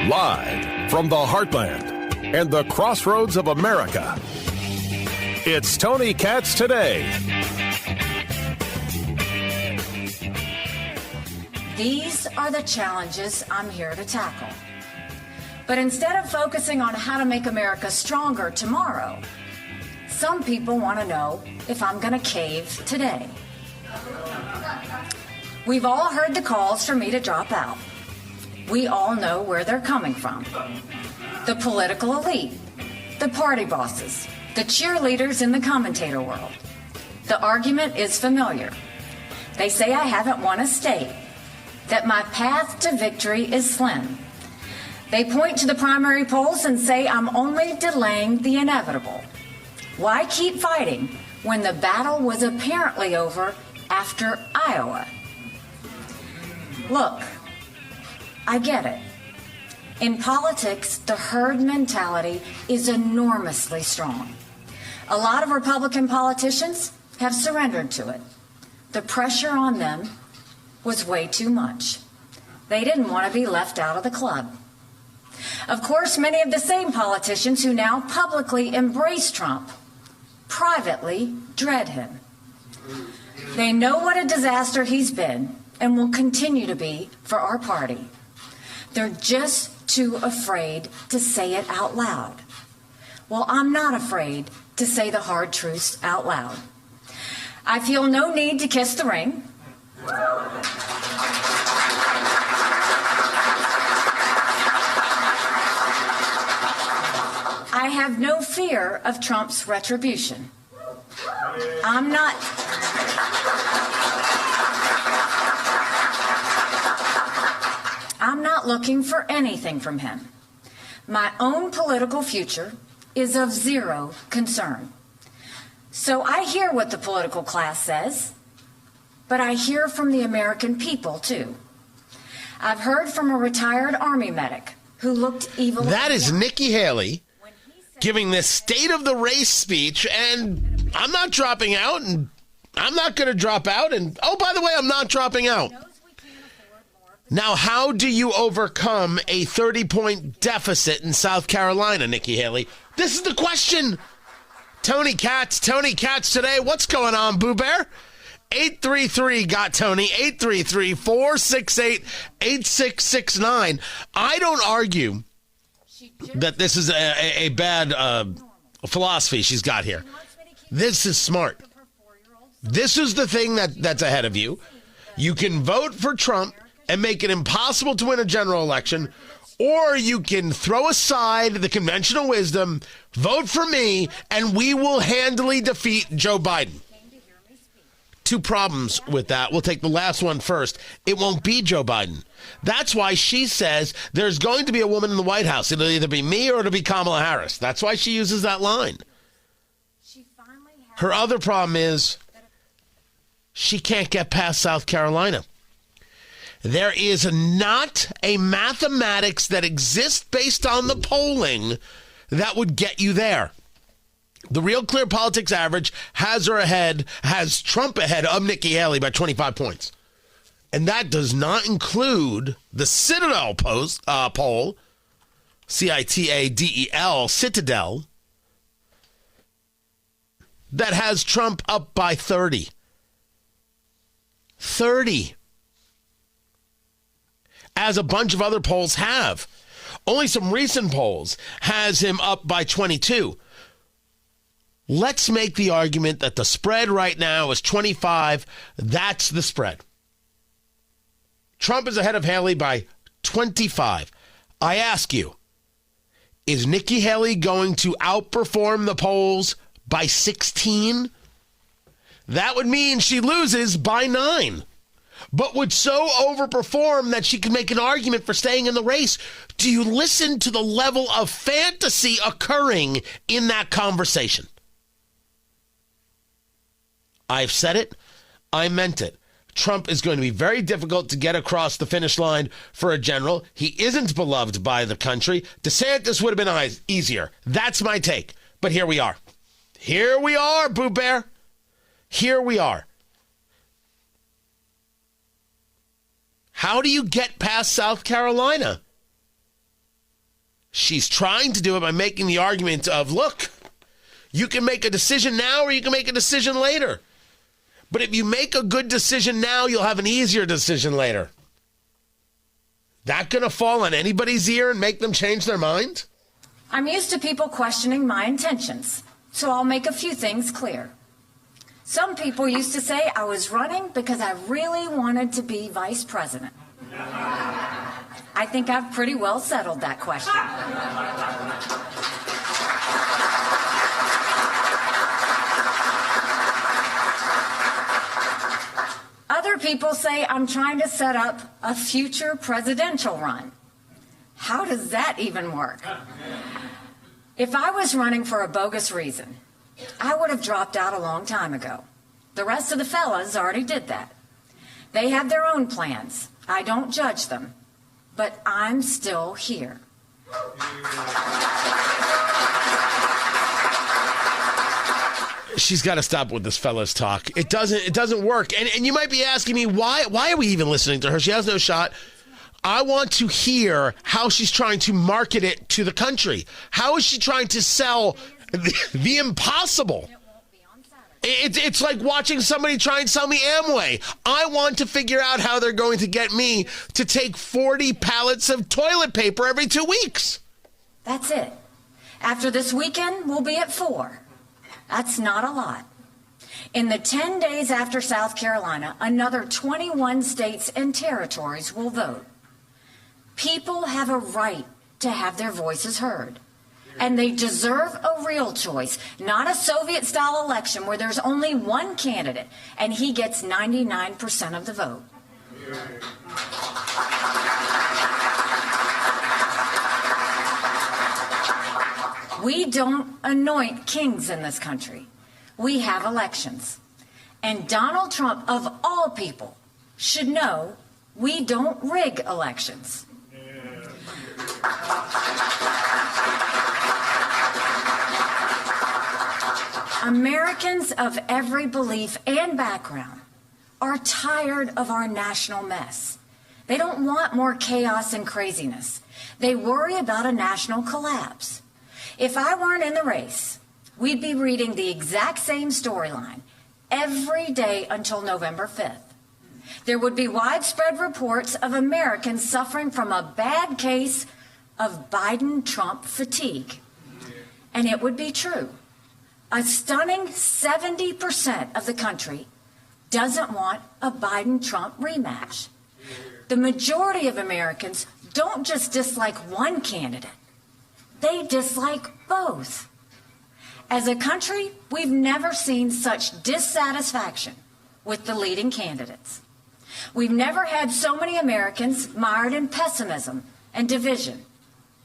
Live from the heartland and the crossroads of America, it's Tony Katz Today. These are the challenges I'm here to tackle. But instead of focusing on how to make America stronger tomorrow, some people want to know if I'm going to cave today. We've all heard the calls for me to drop out. We all know where they're coming from. The political elite, the party bosses, the cheerleaders in the commentator world. The argument is familiar. They say I haven't won a state, that my path to victory is slim. They point to the primary polls and say I'm only delaying the inevitable. Why keep fighting when the battle was apparently over after Iowa? Look, I get it. In politics, the herd mentality is enormously strong. A lot of Republican politicians have surrendered to it. The pressure on them was way too much. They didn't want to be left out of the club. Of course, many of the same politicians who now publicly embrace Trump privately dread him. They know what a disaster he's been and will continue to be for our party. They're just too afraid to say it out loud. Well, I'm not afraid to say the hard truths out loud. I feel no need to kiss the ring. I have no fear of Trump's retribution. I'm not looking for anything from him. My own political future is of zero concern. So I hear what the political class says, but I hear from the American people too. I've heard from a retired Army medic who looked evil. That is Nikki Haley giving this State of the Race speech, and I'm not dropping out, and I'm not going to drop out, and oh, by the way, I'm not dropping out. Now, how do you overcome a 30-point deficit in South Carolina, Nikki Haley? This is the question. Tony Katz today. What's going on, Boo Bear? 833-GOT-TONY, 833-468-8669. I don't argue that this is a bad philosophy she's got here. This is smart. This is the thing that's ahead of you. You can vote for Trump and make it impossible to win a general election, or you can throw aside the conventional wisdom, vote for me, and we will handily defeat Joe Biden. Two problems with that. We'll take the last one first. It won't be Joe Biden. That's why she says there's going to be a woman in the White House. It'll either be me or it'll be Kamala Harris. That's why she uses that line. Her other problem is she can't get past South Carolina. There is not a mathematics that exists based on the polling that would get you there. The Real Clear Politics average has Trump ahead of Nikki Haley by 25 points. And that does not include the Citadel poll, Citadel, Citadel, that has Trump up by 30. 30. As a bunch of other polls have. Only some recent polls has him up by 22. Let's make the argument that the spread right now is 25. That's the spread. Trump is ahead of Haley by 25. I ask you, is Nikki Haley going to outperform the polls by 16? That would mean she loses by 9. But would so overperform that she could make an argument for staying in the race. Do you listen to the level of fantasy occurring in that conversation? I've said it. I meant it. Trump is going to be very difficult to get across the finish line for a general. He isn't beloved by the country. DeSantis would have been easier. That's my take. But here we are. Here we are, Boo Bear. Here we are. How do you get past South Carolina? She's trying to do it by making the argument of, look, you can make a decision now or you can make a decision later. But if you make a good decision now, you'll have an easier decision later. That going to fall on anybody's ear and make them change their mind? I'm used to people questioning my intentions, so I'll make a few things clear. Some people used to say I was running because I really wanted to be vice president. I think I've pretty well settled that question. Other people say I'm trying to set up a future presidential run. How does that even work? If I was running for a bogus reason, I would have dropped out a long time ago. The rest of the fellas already did that. They have their own plans. I don't judge them. But I'm still here. She's got to stop with this fella's talk. It doesn't work. And you might be asking me, why are we even listening to her? She has no shot. I want to hear how she's trying to market it to the country. How is she trying to sell the impossible? It's like watching somebody try and sell me Amway. I want to figure out how they're going to get me to take 40 pallets of toilet paper every 2 weeks. That's it. After this weekend, we'll be at 4. That's not a lot. In the 10 days after South Carolina, another 21 states and territories will vote. People have a right to have their voices heard. And they deserve a real choice, not a Soviet-style election where there's only one candidate and he gets 99% of the vote. We don't anoint kings in this country. We have elections. And Donald Trump, of all people, should know we don't rig elections. Americans of every belief and background are tired of our national mess. They don't want more chaos and craziness. They worry about a national collapse. If I weren't in the race, we'd be reading the exact same storyline every day until November 5th. There would be widespread reports of Americans suffering from a bad case of Biden-Trump fatigue. And it would be true. A stunning 70% of the country doesn't want a Biden-Trump rematch. The majority of Americans don't just dislike one candidate. They dislike both. As a country, we've never seen such dissatisfaction with the leading candidates. We've never had so many Americans mired in pessimism and division.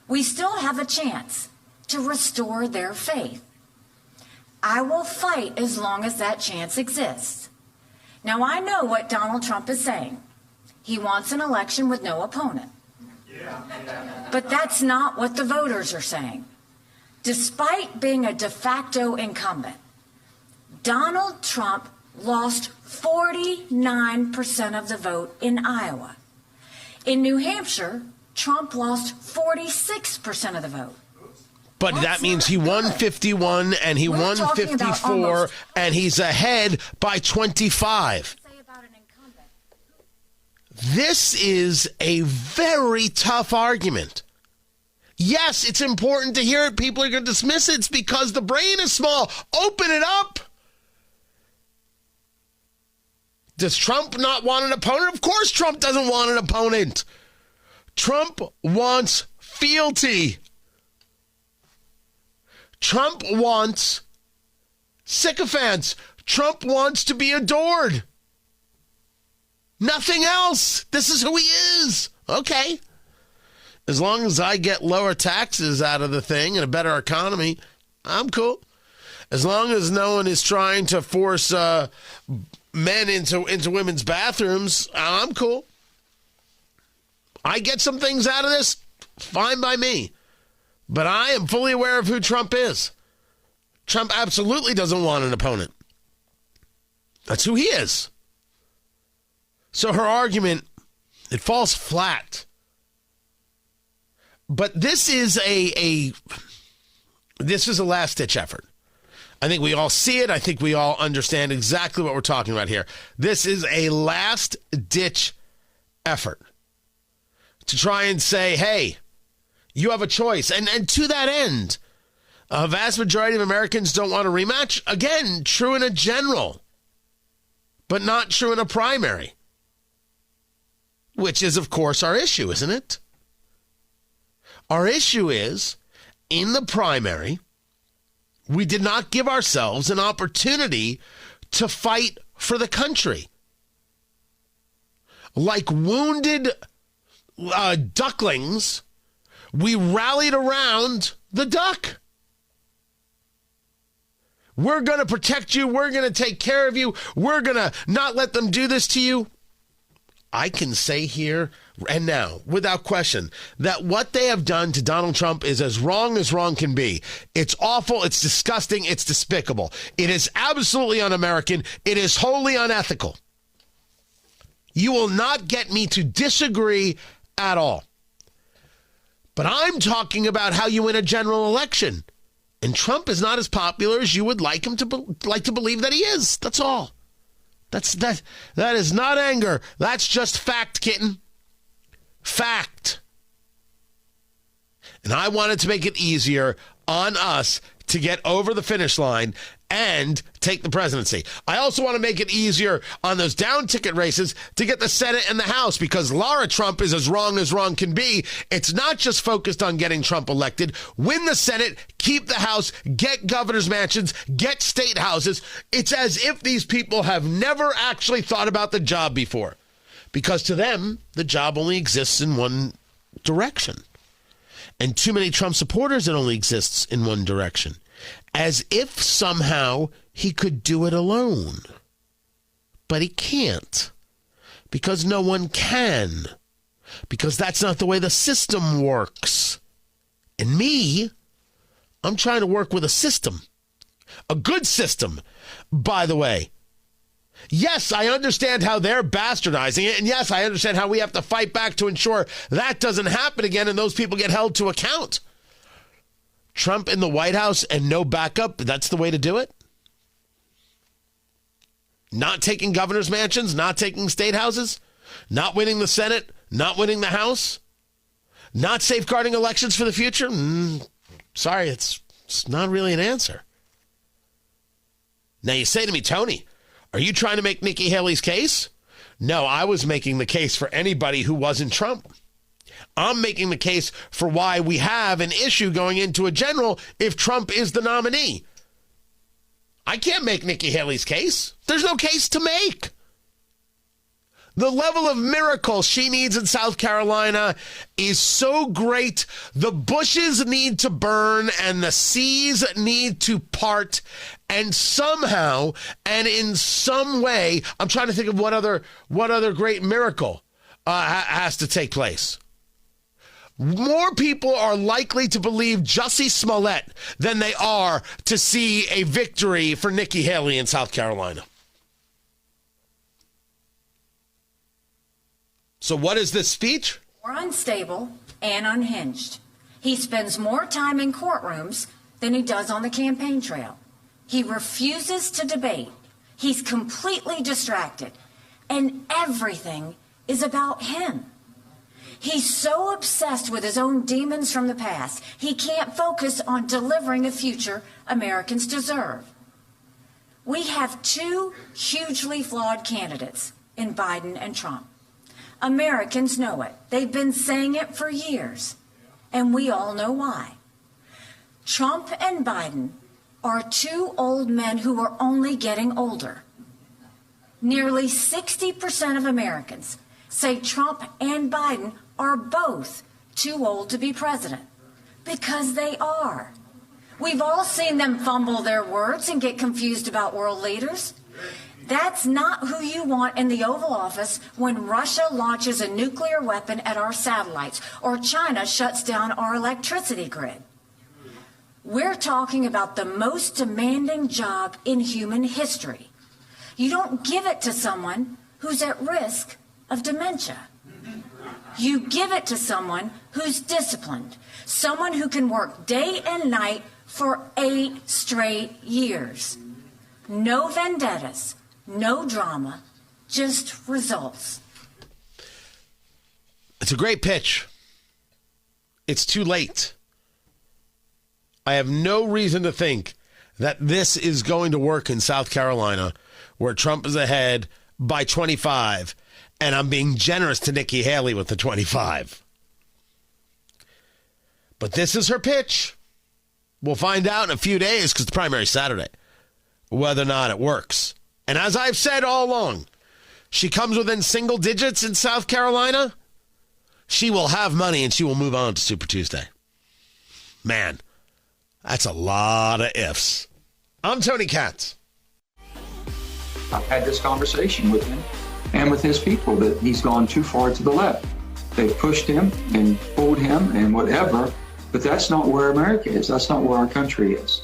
We still have a chance to restore their faith. I will fight as long as that chance exists. Now, I know what Donald Trump is saying. He wants an election with no opponent. But that's not what the voters are saying. Despite being a de facto incumbent, Donald Trump lost 49% of the vote in Iowa. In New Hampshire, Trump lost 46% of the vote. But that means he won 51 and he won 54 and he's ahead by 25. This is a very tough argument. Yes, it's important to hear it. People are going to dismiss it. It's because the brain is small. Open it up. Does Trump not want an opponent? Of course Trump doesn't want an opponent. Trump wants fealty. Trump wants sycophants. Trump wants to be adored. Nothing else. This is who he is. Okay. As long as I get lower taxes out of the thing and a better economy, I'm cool. As long as no one is trying to force men into women's bathrooms, I'm cool. I get some things out of this, fine by me. But I am fully aware of who Trump is. Trump absolutely doesn't want an opponent. That's who he is. So her argument It falls flat. But this is a last-ditch effort. I think we all see it. I think we all understand exactly what we're talking about here. This is a last-ditch effort to try and say, hey, you have a choice. And to that end, a vast majority of Americans don't want a rematch. Again, true in a general, but not true in a primary, which is, of course, our issue, isn't it? Our issue is, in the primary, we did not give ourselves an opportunity to fight for the country. Like wounded ducklings, we rallied around the duck. We're going to protect you. We're going to take care of you. We're going to not let them do this to you. I can say here and now, without question, that what they have done to Donald Trump is as wrong can be. It's awful. It's disgusting. It's despicable. It is absolutely un-American. It is wholly unethical. You will not get me to disagree at all. But I'm talking about how you win a general election. And Trump is not as popular as you would like him to believe that he is. That's all. That is not anger. That's just fact, kitten. Fact. And I wanted to make it easier on us to get over the finish line and take the presidency. I also want to make it easier on those down ticket races to get the Senate and the House, because Lara Trump is as wrong can be. It's not just focused on getting Trump elected. Win the Senate, keep the House, get governor's mansions, get state houses. It's as if these people have never actually thought about the job before, because to them, the job only exists in one direction. And too many Trump supporters, it only exists in one direction. As if somehow he could do it alone. But he can't. Because no one can. Because that's not the way the system works. And me, I'm trying to work with a system. A good system, by the way. Yes, I understand how they're bastardizing it. And yes, I understand how we have to fight back to ensure that doesn't happen again and those people get held to account. Trump in the White House and no backup, that's the way to do it? Not taking governor's mansions, not taking state houses, not winning the Senate, not winning the House, not safeguarding elections for the future? Sorry, it's not really an answer. Now you say to me, Tony, are you trying to make Nikki Haley's case? No, I was making the case for anybody who wasn't Trump. I'm making the case for why we have an issue going into a general if Trump is the nominee. I can't make Nikki Haley's case. There's no case to make. The level of miracle she needs in South Carolina is so great. The bushes need to burn and the seas need to part. And somehow and in some way, I'm trying to think of what other great miracle has to take place. More people are likely to believe Jussie Smollett than they are to see a victory for Nikki Haley in South Carolina. So what is this speech? More unstable and unhinged. He spends more time in courtrooms than he does on the campaign trail. He refuses to debate. He's completely distracted. And everything is about him. He's so obsessed with his own demons from the past, he can't focus on delivering a future Americans deserve. We have two hugely flawed candidates in Biden and Trump. Americans know it. They've been saying it for years, and we all know why. Trump and Biden are two old men who are only getting older. Nearly 60% of Americans say Trump and Biden are both too old to be president, because they are. We've all seen them fumble their words and get confused about world leaders. That's not who you want in the Oval Office when Russia launches a nuclear weapon at our satellites or China shuts down our electricity grid. We're talking about the most demanding job in human history. You don't give it to someone who's at risk of dementia. You give it to someone who's disciplined, someone who can work day and night for 8 straight years. No vendettas, no drama, just results. It's a great pitch. It's too late. I have no reason to think that this is going to work in South Carolina, where Trump is ahead by 25, and I'm being generous to Nikki Haley with the 25. But this is her pitch. We'll find out in a few days, because the primary's Saturday, whether or not it works. And as I've said all along, she comes within single digits in South Carolina, she will have money and she will move on to Super Tuesday. Man, that's a lot of ifs. I'm Tony Katz. I've had this conversation with him and with his people that he's gone too far to the left. They've pushed him and pulled him and whatever, but that's not where America is. That's not where our country is.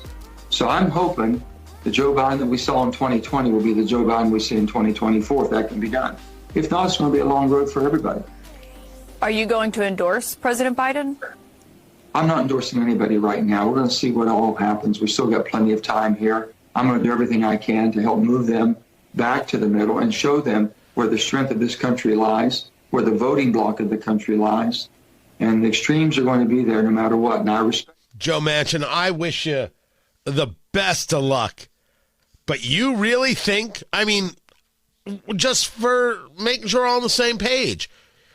So I'm hoping the Joe Biden that we saw in 2020 will be the Joe Biden we see in 2024, if that can be done. If not, it's going to be a long road for everybody. Are you going to endorse President Biden? I'm not endorsing anybody right now. We're going to see what all happens. We still got plenty of time here. I'm going to do everything I can to help move them back to the middle and show them where the strength of this country lies, where the voting bloc of the country lies. And the extremes are going to be there no matter what. And I respect Joe Manchin, I wish you the best of luck. But you really think, I mean, just for making sure we're all on the same page,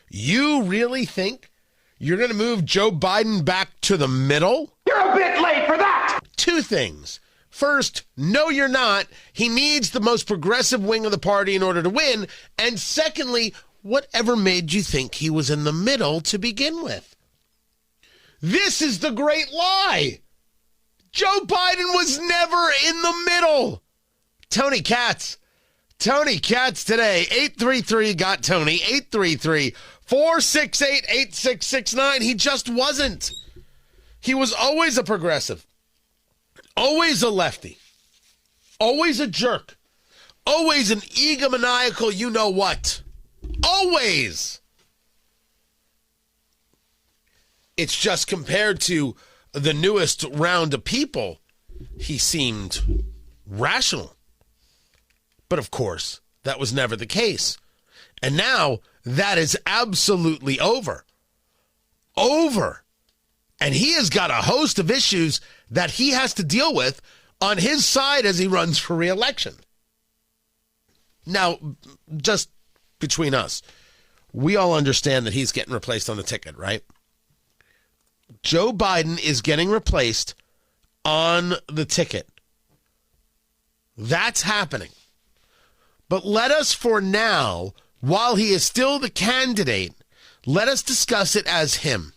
you really think you're going to move Joe Biden back to the middle? You're a bit late for that! 2 things. First, no, you're not. He needs the most progressive wing of the party in order to win. And secondly, whatever made you think he was in the middle to begin with? This is the great lie. Joe Biden was never in the middle. Tony Katz. Tony Katz today. 833-GOT-TONY. 833-468-8669. He just wasn't. He was always a progressive. Always a lefty. Always a jerk. Always an egomaniacal you-know-what. Always. It's just compared to the newest round of people, he seemed rational. But of course, that was never the case. And now that is absolutely over. Over. And he has got a host of issues that he has to deal with on his side as he runs for re-election. Now, just between us, we all understand that he's getting replaced on the ticket, right? Joe Biden is getting replaced on the ticket. That's happening. But let us, for now, while he is still the candidate, let us discuss it as him.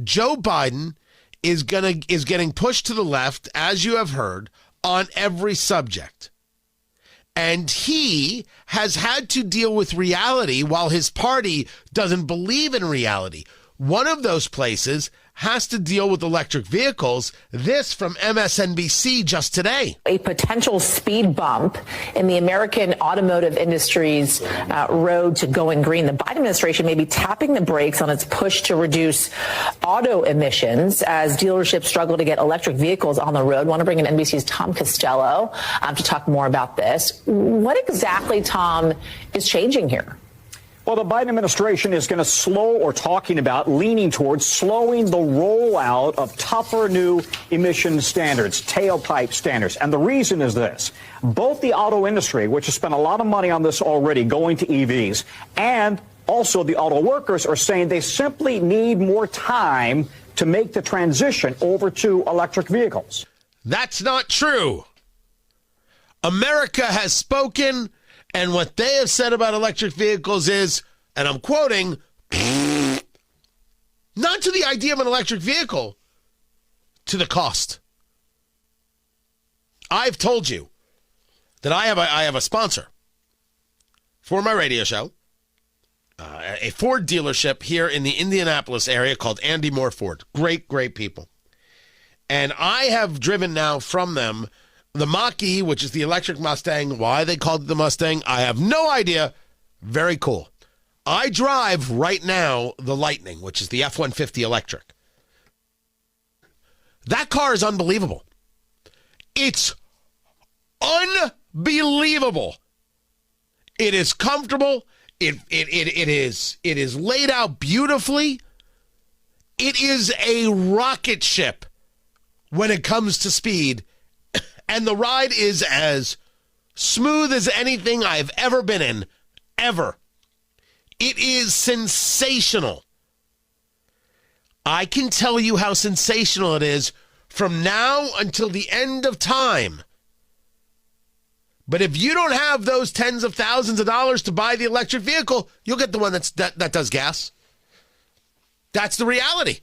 Joe Biden is getting pushed to the left, as you have heard, on every subject. And he has had to deal with reality while his party doesn't believe in reality. One of those places has to deal with electric vehicles. This from MSNBC just today. A potential speed bump in the American automotive industry's road to going green. The Biden administration may be tapping the brakes on its push to reduce auto emissions as dealerships struggle to get electric vehicles on the road. I want to bring in NBC's Tom Costello to talk more about this. What exactly, Tom, is changing here? Well, the Biden administration is going to slow or talking about leaning towards slowing the rollout of tougher new emission standards, tailpipe standards. And the reason is this. Both the auto industry, which has spent a lot of money on this already going to EVs, and also the auto workers are saying they simply need more time to make the transition over to electric vehicles. That's not true. America has spoken. And what they have said about electric vehicles is, and I'm quoting, not to the idea of an electric vehicle, to the cost. I've told you that I have a sponsor for my radio show, a Ford dealership here in the Indianapolis area called Andy Moore Ford. Great, great people. And I have driven now from them the Mach-E, which is the electric Mustang. Why they called it the Mustang, I have no idea. Very cool. I drive right now the Lightning, which is the F-150 electric. That car is unbelievable. It's unbelievable. It is comfortable. It is laid out beautifully. It is a rocket ship when it comes to speed, and the ride is as smooth as anything I've ever been in, ever. It is sensational. I can tell you how sensational it is from now until the end of time. But if you don't have those tens of thousands of dollars to buy the electric vehicle, you'll get the one that does gas. That's the reality.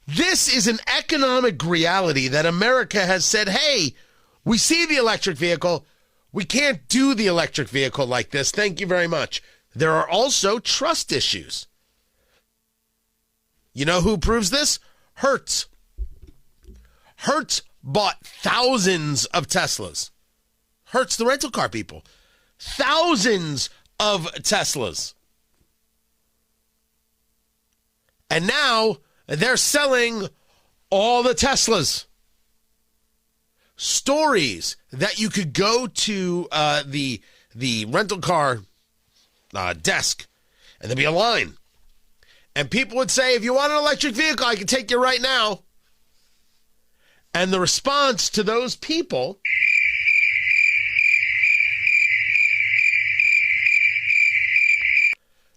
This is an economic reality that America has said, hey, we see the electric vehicle. We can't do the electric vehicle like this. Thank you very much. There are also trust issues. You know who proves this? Hertz. Hertz bought thousands of Teslas. Hertz, the rental car people. Thousands of Teslas. And now they're selling all the Teslas. Stories that you could go to the rental car desk and there'd be a line. And people would say, if you want an electric vehicle, I can take you right now. And the response to those people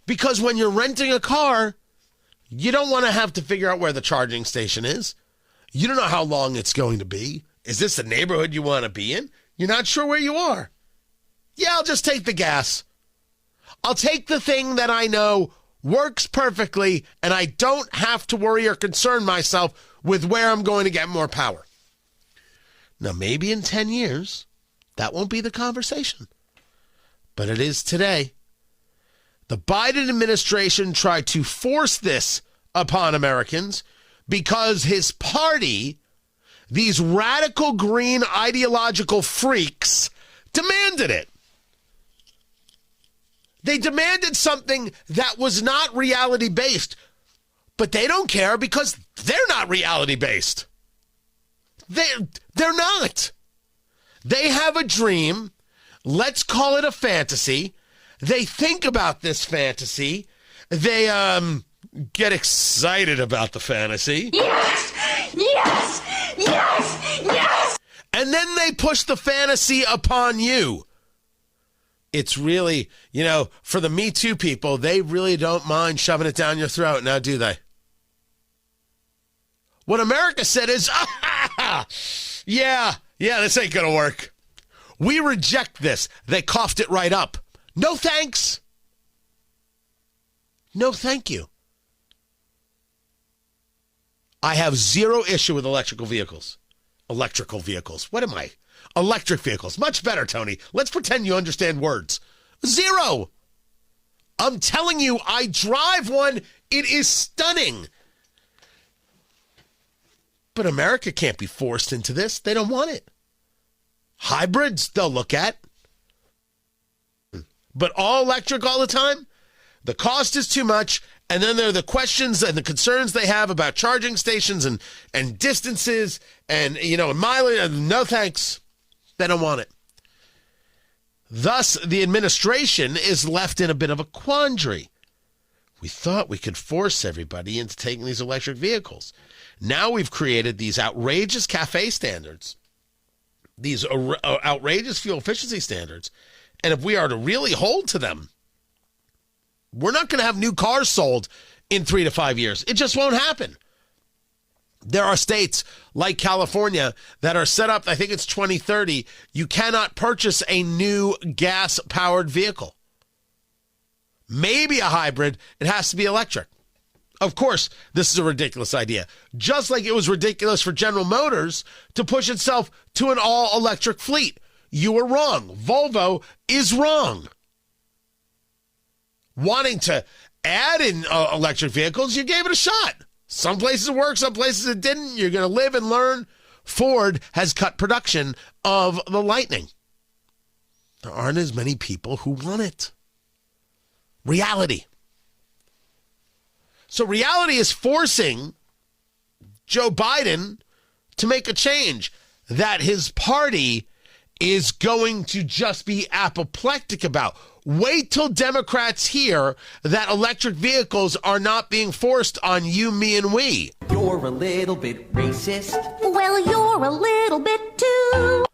because when you're renting a car, you don't want to have to figure out where the charging station is. You don't know how long it's going to be. Is this the neighborhood you want to be in? You're not sure where you are. Yeah, I'll just take the gas. I'll take the thing that I know works perfectly, and I don't have to worry or concern myself with where I'm going to get more power. Now, maybe in 10 years, that won't be the conversation. But it is today. The Biden administration tried to force this upon Americans because his party, these radical green ideological freaks, demanded it. They demanded something that was not reality-based, but they don't care because they're not reality-based. They're not. They have a dream. Let's call it a fantasy. They think about this fantasy. They get excited about the fantasy. Yes! Yes! Yes! Yes! And then they push the fantasy upon you. It's really, for the Me Too people, they really don't mind shoving it down your throat, now do they? What America said is, yeah, this ain't going to work. We reject this. They coughed it right up. No thanks. No thank you. I have zero issue with electrical vehicles. Electrical vehicles. What am I? Electric vehicles. Much better, Tony. Let's pretend you understand words. Zero. I'm telling you, I drive one. It is stunning. But America can't be forced into this. They don't want it. Hybrids, they'll look at. But all electric all the time? The cost is too much. And then there are the questions and the concerns they have about charging stations and distances and, mileage. No thanks. They don't want it. Thus, the administration is left in a bit of a quandary. We thought we could force everybody into taking these electric vehicles. Now we've created these outrageous CAFE standards, these outrageous fuel efficiency standards. And if we are to really hold to them, we're not going to have new cars sold in 3 to 5 years. It just won't happen. There are states like California that are set up, I think it's 2030, you cannot purchase a new gas-powered vehicle. Maybe a hybrid, it has to be electric. Of course, this is a ridiculous idea. Just like it was ridiculous for General Motors to push itself to an all-electric fleet. You were wrong. Volvo is wrong. Wanting to add in electric vehicles, you gave it a shot. Some places it worked, some places it didn't. You're going to live and learn. Ford has cut production of the Lightning. There aren't as many people who want it. reality. So reality is forcing Joe Biden to make a change that his party is going to just be apoplectic about. Wait till Democrats hear that electric vehicles are not being forced on you, me, and we. You're a little bit racist. Well, you're a little bit too.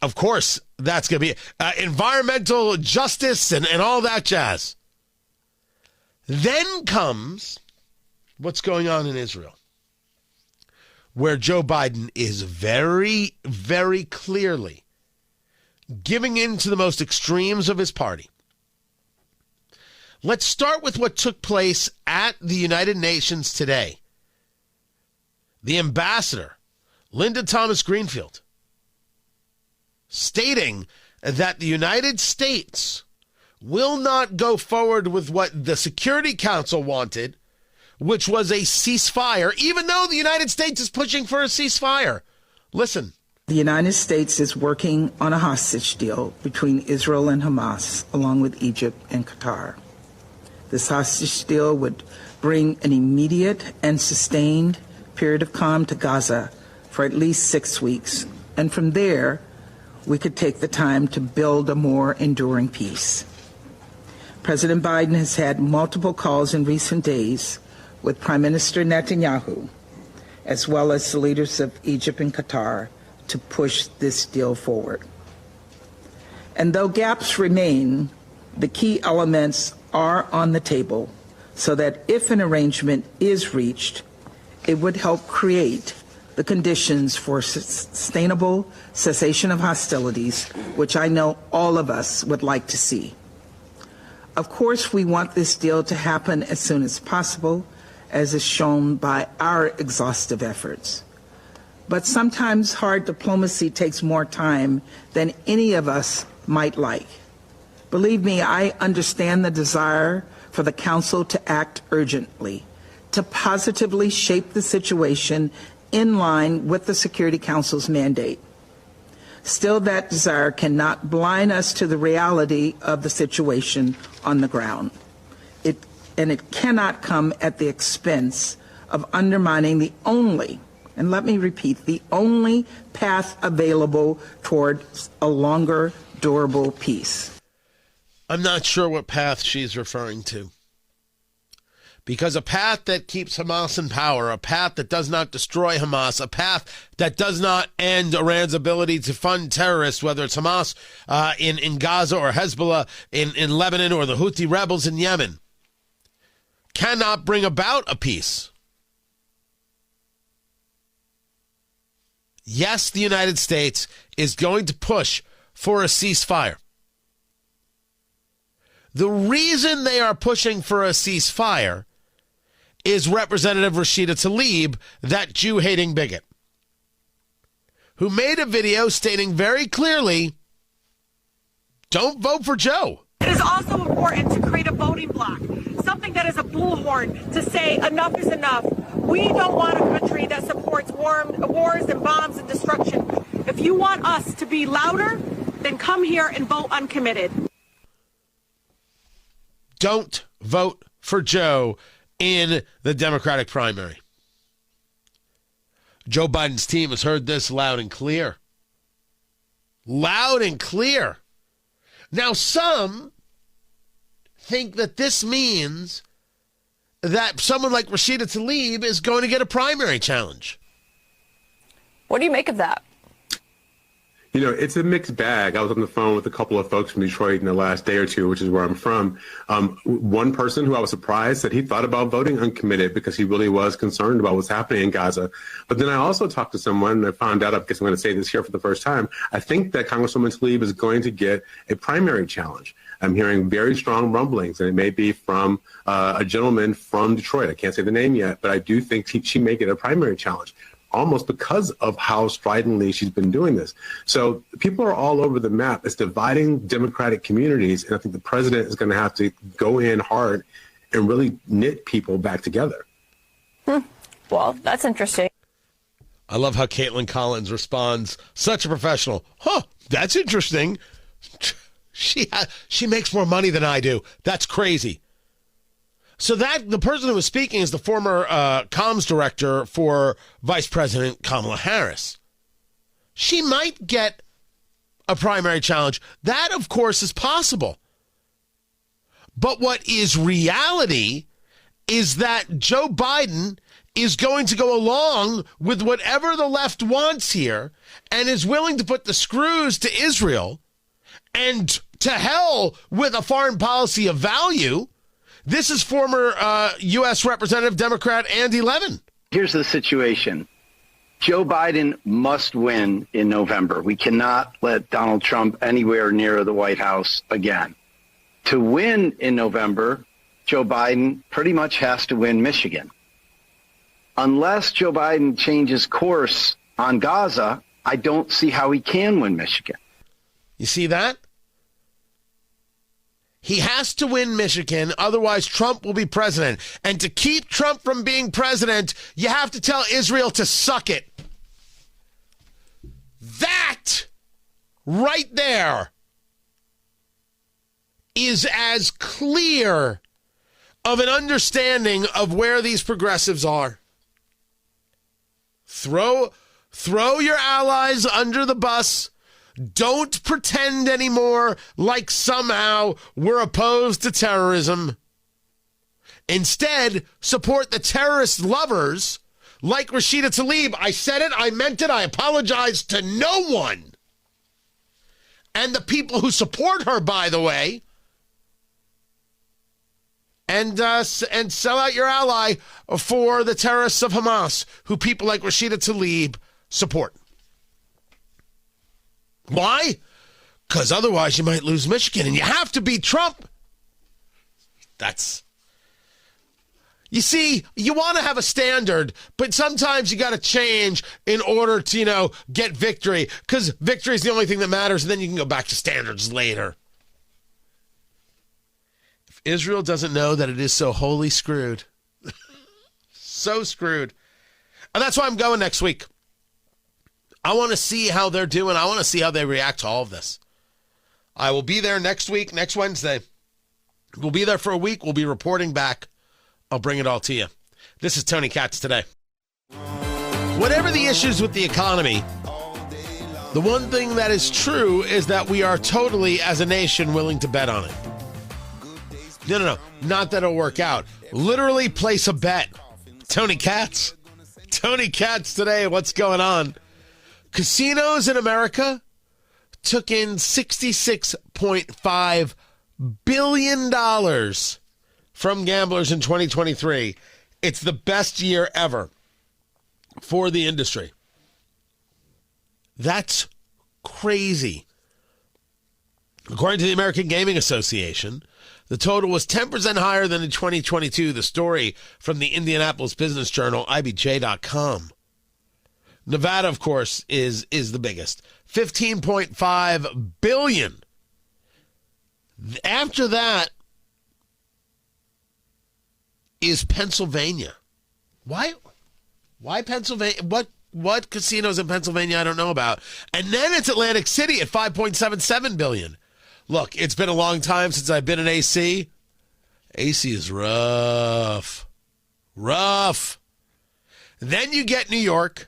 Of course, that's going to be environmental justice and all that jazz. Then comes what's going on in Israel, where Joe Biden is very, very clearly giving in to the most extremes of his party. Let's start with what took place at the United Nations today. The ambassador, Linda Thomas-Greenfield, stating that the United States will not go forward with what the Security Council wanted, which was a ceasefire, even though the United States is pushing for a ceasefire. Listen. The United States is working on a hostage deal between Israel and Hamas, along with Egypt and Qatar. This hostage deal would bring an immediate and sustained period of calm to Gaza for at least 6 weeks. And from there, we could take the time to build a more enduring peace. President Biden has had multiple calls in recent days with Prime Minister Netanyahu, as well as the leaders of Egypt and Qatar, to push this deal forward. And though gaps remain, the key elements are on the table so that if an arrangement is reached, it would help create the conditions for sustainable cessation of hostilities, which I know all of us would like to see. Of course, we want this deal to happen as soon as possible, as is shown by our exhaustive efforts. But sometimes hard diplomacy takes more time than any of us might like. Believe me, I understand the desire for the Council to act urgently, to positively shape the situation in line with the Security Council's mandate. Still, that desire cannot blind us to the reality of the situation on the ground. It cannot come at the expense of undermining the only, and let me repeat, the only path available toward a longer, durable peace. I'm not sure what path she's referring to. Because a path that keeps Hamas in power, a path that does not destroy Hamas, a path that does not end Iran's ability to fund terrorists, whether it's Hamas in Gaza or Hezbollah in Lebanon or the Houthi rebels in Yemen, cannot bring about a peace. Yes, the United States is going to push for a ceasefire. The reason they are pushing for a ceasefire is Representative Rashida Tlaib, that Jew-hating bigot, who made a video stating very clearly, don't vote for Joe. It is also important to create a voting bloc, something that is a bullhorn to say enough is enough. We don't want a country that supports wars and bombs and destruction. If you want us to be louder, then come here and vote uncommitted. Don't vote for Joe in the Democratic primary. Joe Biden's team has heard this loud and clear. Loud and clear. Now, some think that this means that someone like Rashida Tlaib is going to get a primary challenge. What do you make of that? You know, it's a mixed bag. I was on the phone with a couple of folks from Detroit in the last day or two, which is where I'm from. One person who I was surprised said he thought about voting uncommitted because he really was concerned about what's happening in Gaza. But then I also talked to someone, and I found out, I guess I'm going to say this here for the first time, I think that Congresswoman Tlaib is going to get a primary challenge. I'm hearing very strong rumblings, and it may be from a gentleman from Detroit. I can't say the name yet, but I do think she may get a primary challenge, almost because of how stridently she's been doing this. So people are all over the map. It's dividing Democratic communities, and I think the president is going to have to go in hard and really knit people back together. Well, that's interesting. I love how Caitlin Collins responds, such a professional. Huh, that's interesting. She makes more money than I do. That's crazy. So the person who was speaking is the former comms director for Vice President Kamala Harris. She might get a primary challenge. That, of course, is possible. But what is reality is that Joe Biden is going to go along with whatever the left wants here and is willing to put the screws to Israel and to hell with a foreign policy of value. This is former U.S. Representative Democrat Andy Levin. Here's the situation. Joe Biden must win in November. We cannot let Donald Trump anywhere near the White House again. To win in November, Joe Biden pretty much has to win Michigan. Unless Joe Biden changes course on Gaza, I don't see how he can win Michigan. You see that? He has to win Michigan, otherwise Trump will be president. And to keep Trump from being president, you have to tell Israel to suck it. That right there is as clear of an understanding of where these progressives are. Throw your allies under the bus. Don't pretend anymore like somehow we're opposed to terrorism. Instead, support the terrorist lovers like Rashida Tlaib. I said it, I meant it, I apologize to no one. And the people who support her, by the way. And sell out your ally for the terrorists of Hamas, who people like Rashida Tlaib support. Why? Because otherwise you might lose Michigan, and you have to beat Trump. You see, you want to have a standard, but sometimes you got to change in order to, get victory, because victory is the only thing that matters, and then you can go back to standards later. If Israel doesn't know that it is so wholly screwed, so screwed, and that's why I'm going next week. I want to see how they're doing. I want to see how they react to all of this. I will be there next week, next Wednesday. We'll be there for a week. We'll be reporting back. I'll bring it all to you. This is Tony Katz today. Whatever the issues with the economy, the one thing that is true is that we are totally, as a nation, willing to bet on it. No. Not that it'll work out. Literally place a bet. Tony Katz. Tony Katz today. What's going on? Casinos in America took in $66.5 billion from gamblers in 2023. It's the best year ever for the industry. That's crazy. According to the American Gaming Association, the total was 10% higher than in 2022. The story from the Indianapolis Business Journal, IBJ.com. Nevada, of course, is the biggest. $15.5 billion. After that is Pennsylvania. Why Pennsylvania? What casinos in Pennsylvania I don't know about. And then it's Atlantic City at $5.77 billion. Look, it's been a long time since I've been in AC. AC is rough. Rough. Then you get New York.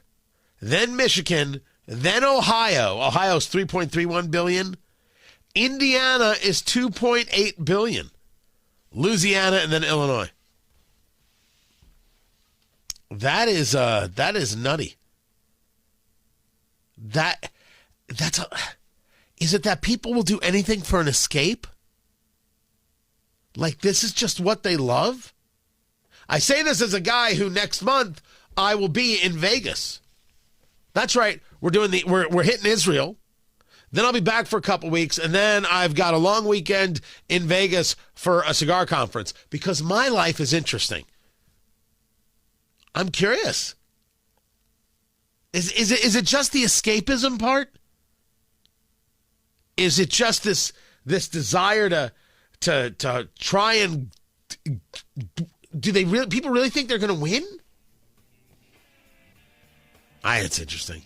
Then Michigan, then Ohio. Ohio's $3.31 billion. Indiana is $2.8 billion. Louisiana, and then Illinois. That is nutty. Is it that people will do anything for an escape? Like this is just what they love? I say this as a guy who next month I will be in Vegas. That's right. We're hitting Israel. Then I'll be back for a couple weeks, and then I've got a long weekend in Vegas for a cigar conference because my life is interesting. I'm curious. Is it just the escapism part? Is it just this desire to try and people really think they're going to win? It's interesting.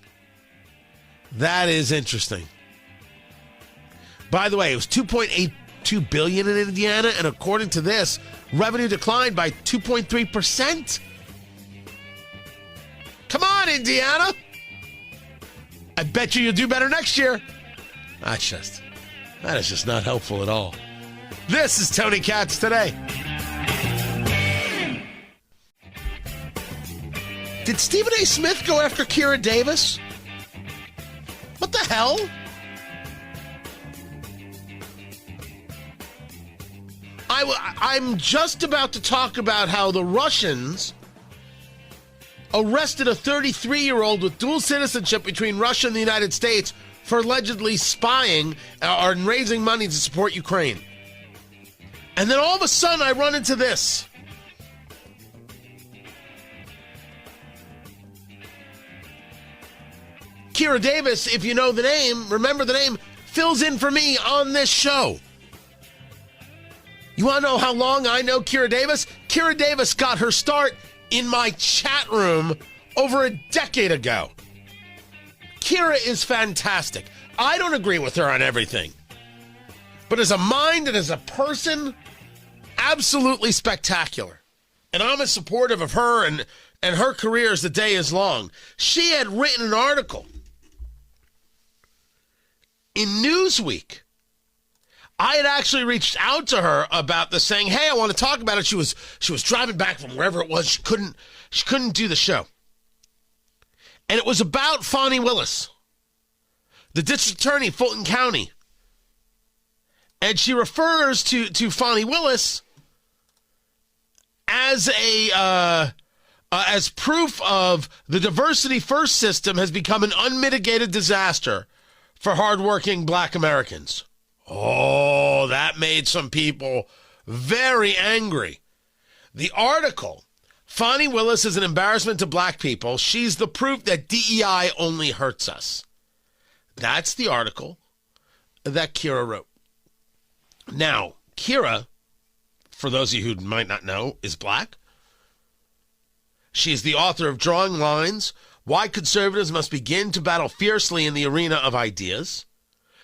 That is interesting. By the way, it was $2.82 billion in Indiana, and according to this, revenue declined by 2.3%. Come on, Indiana. I bet you'll do better next year. That is just not helpful at all. This is Tony Katz Today. Did Stephen A. Smith go after Kira Davis? What the hell? I'm just about to talk about how the Russians arrested a 33-year-old with dual citizenship between Russia and the United States for allegedly spying or raising money to support Ukraine. And then all of a sudden I run into this. Kira Davis, if you know the name, remember the name, fills in for me on this show. You want to know how long I know Kira Davis? Kira Davis got her start in my chat room over a decade ago. Kira is fantastic. I don't agree with her on everything. But as a mind and as a person, absolutely spectacular. And I'm as supportive of her and her career as the day is long. She had written an article in Newsweek. I had actually reached out to her about this, saying, hey, I want to talk about it. She was driving back from wherever it was. She couldn't do the show. And it was about Fani Willis, the district attorney, Fulton County. And she refers to Fani Willis as as proof of the Diversity First system has become an unmitigated disaster for hardworking Black Americans. Oh, that made some people very angry. The article, Fani Willis is an embarrassment to Black people. She's the proof that DEI only hurts us. That's the article that Kira wrote. Now, Kira, for those of you who might not know, is Black. She's the author of Drawing Lines, Why Conservatives Must Begin to Battle Fiercely in the Arena of Ideas.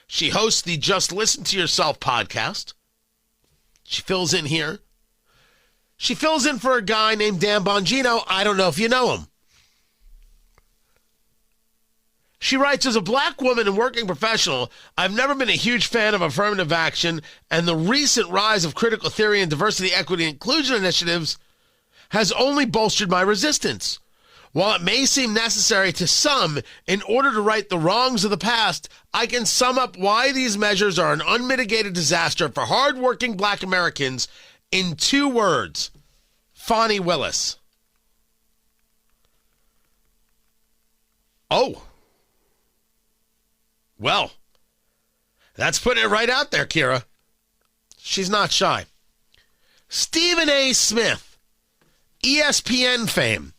She hosts the Just Listen to Yourself podcast. She fills in here. She fills in for a guy named Dan Bongino. I don't know if you know him. She writes, as a Black woman and working professional, I've never been a huge fan of affirmative action, and the recent rise of critical theory and diversity, equity, and inclusion initiatives has only bolstered my resistance. While it may seem necessary to some in order to right the wrongs of the past, I can sum up why these measures are an unmitigated disaster for hardworking Black Americans in 2 words. Fani Willis. Oh. Well, that's putting it right out there, Kira. She's not shy. Stephen A. Smith, ESPN fame.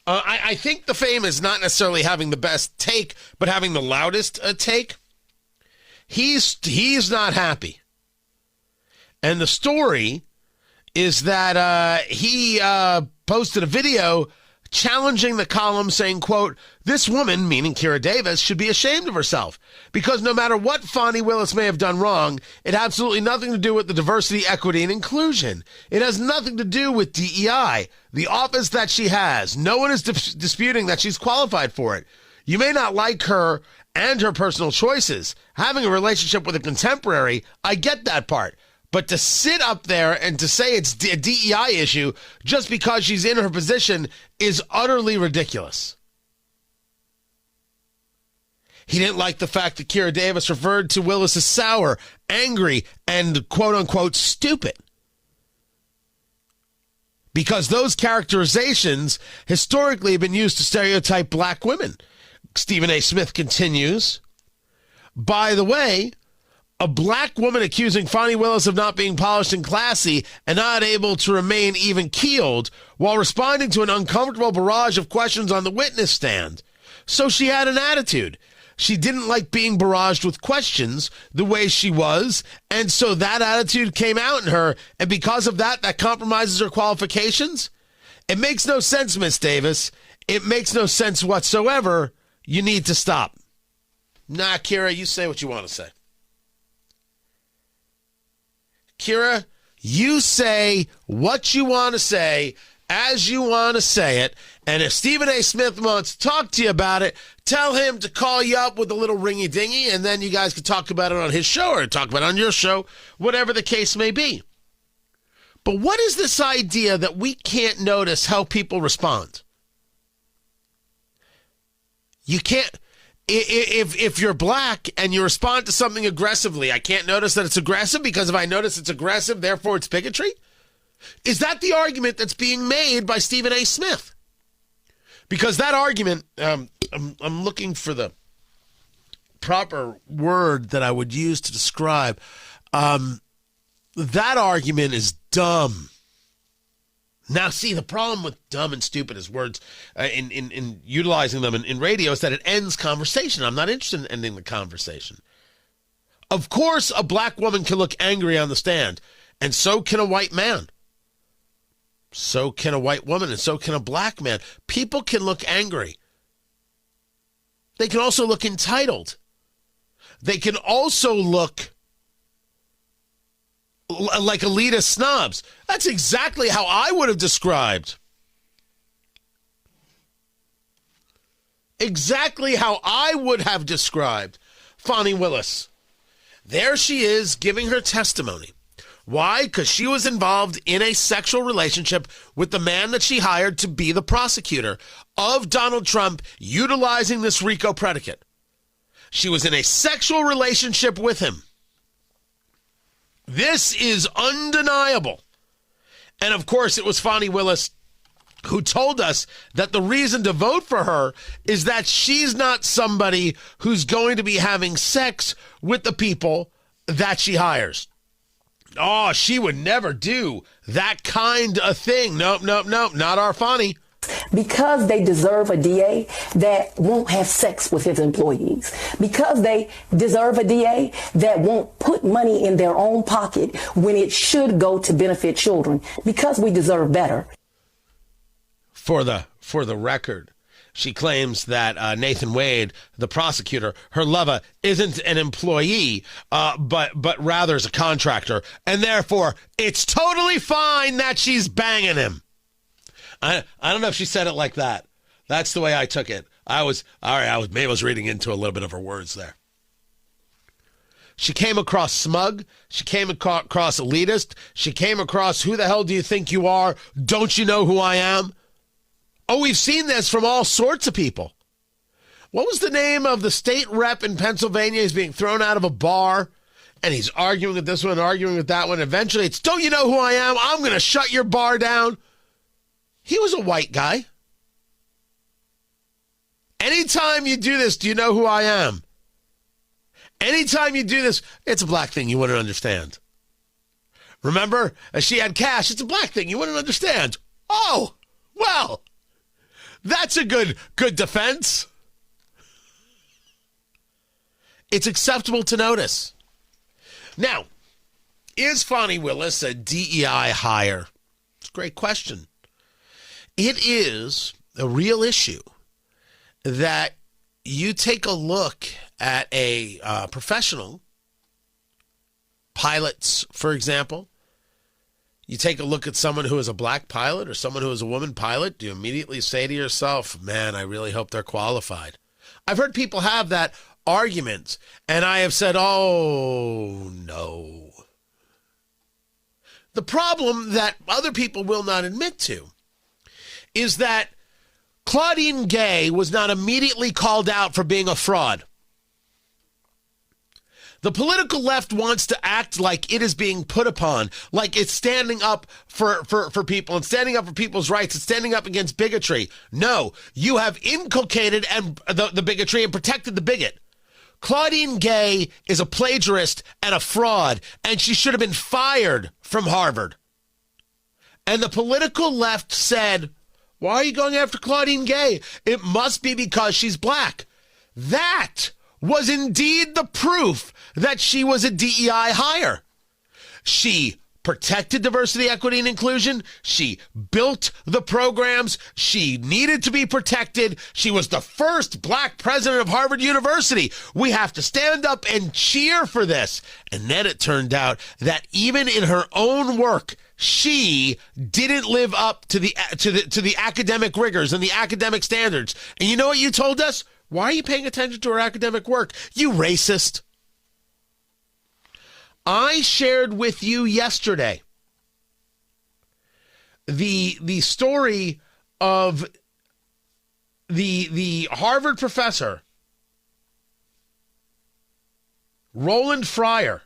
I think the fame is not necessarily having the best take, but having the loudest take. He's not happy. And the story is that he posted a video challenging the column, saying, quote, this woman, meaning Kira Davis, should be ashamed of herself because no matter what Fani Willis may have done wrong, it had absolutely nothing to do with the diversity, equity, and inclusion. It has nothing to do with DEI, the office that she has. No one is disputing that she's qualified for it. You may not like her and her personal choices. Having a relationship with a contemporary, I get that part. But to sit up there and to say it's a DEI issue just because she's in her position is utterly ridiculous. He didn't like the fact that Kira Davis referred to Willis as sour, angry, and quote-unquote stupid. Because those characterizations historically have been used to stereotype Black women. Stephen A. Smith continues, by the way, a Black woman accusing Fani Willis of not being polished and classy and not able to remain even-keeled while responding to an uncomfortable barrage of questions on the witness stand. So she had an attitude. She didn't like being barraged with questions the way she was, and so that attitude came out in her, and because of that, that compromises her qualifications? It makes no sense, Miss Davis. It makes no sense whatsoever. You need to stop. Nah, Kira, you say what you want to say. Kira, you say what you want to say as you want to say it. And if Stephen A. Smith wants to talk to you about it, tell him to call you up with a little ringy-dingy, and then you guys can talk about it on his show or talk about it on your show, whatever the case may be. But what is this idea that we can't notice how people respond? You can't. If you're black and you respond to something aggressively, I can't notice that it's aggressive because if I notice it's aggressive, therefore it's bigotry? Is that the argument that's being made by Stephen A. Smith? Because that argument, I'm looking for the proper word that I would use to describe. That argument is dumb. Now, see, the problem with dumb and stupid as words in utilizing them in radio is that it ends conversation. I'm not interested in ending the conversation. Of course, a black woman can look angry on the stand, and so can a white man. So can a white woman, and so can a black man. People can look angry. They can also look entitled. They can also look like elitist snobs. That's exactly how I would have described. Exactly how I would have described Fani Willis. There she is giving her testimony. Why? Because she was involved in a sexual relationship with the man that she hired to be the prosecutor of Donald Trump, utilizing this RICO predicate. She was in a sexual relationship with him. This is undeniable. And of course, it was Fani Willis who told us that the reason to vote for her is that she's not somebody who's going to be having sex with the people that she hires. Oh, she would never do that kind of thing. Nope, not our Fani. Because they deserve a DA that won't have sex with his employees. Because they deserve a DA that won't put money in their own pocket when it should go to benefit children. Because we deserve better. For the record, she claims that Nathan Wade, the prosecutor, her lover, isn't an employee, but rather is a contractor. And therefore, it's totally fine that she's banging him. I don't know if she said it like that. That's the way I took it. I was reading into a little bit of her words there. She came across smug. She came across elitist. She came across, who the hell do you think you are? Don't you know who I am? Oh, we've seen this from all sorts of people. What was the name of the state rep in Pennsylvania? He's being thrown out of a bar, and he's arguing with this one, arguing with that one. Eventually, it's, don't you know who I am? I'm going to shut your bar down. He was a white guy. Anytime you do this, do you know who I am? Anytime you do this, it's a black thing you wouldn't understand. Remember, she had cash. It's a black thing you wouldn't understand. Oh, well. That's a good defense. It's acceptable to notice. Now, is Fani Willis a DEI hire? It's a great question. It is a real issue that you take a look at a professional, pilots, for example. You take a look at someone who is a black pilot or someone who is a woman pilot, do you immediately say to yourself, man, I really hope they're qualified? I've heard people have that argument, and I have said, oh, no. The problem that other people will not admit to is that Claudine Gay was not immediately called out for being a fraud. The political left wants to act like it is being put upon, like it's standing up for people and standing up for people's rights and standing up against bigotry. No, you have inculcated the bigotry and protected the bigot. Claudine Gay is a plagiarist and a fraud, and she should have been fired from Harvard. And the political left said, why are you going after Claudine Gay? It must be because she's black. That was indeed the proof that she was a DEI hire. She protected diversity, equity, and inclusion. She built the programs. She needed to be protected. She was the first black president of Harvard University. We have to stand up and cheer for this. And then it turned out that even in her own work, she didn't live up to the academic rigors and the academic standards. And you know what you told us? Why are you paying attention to her academic work? You racist. I shared with you yesterday the story of the Harvard professor, Roland Fryer,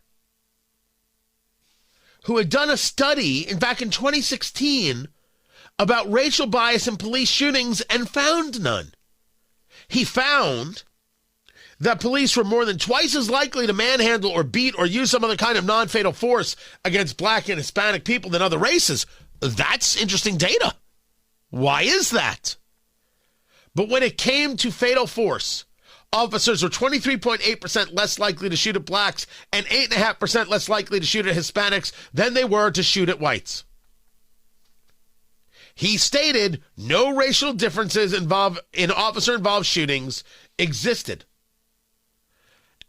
who had done a study back in 2016 about racial bias in police shootings and found none. He found that police were more than twice as likely to manhandle or beat or use some other kind of non-fatal force against black and Hispanic people than other races. That's interesting data. Why is that? But when it came to fatal force, officers were 23.8% less likely to shoot at blacks and 8.5% less likely to shoot at Hispanics than they were to shoot at whites. He stated no racial differences in officer-involved shootings existed.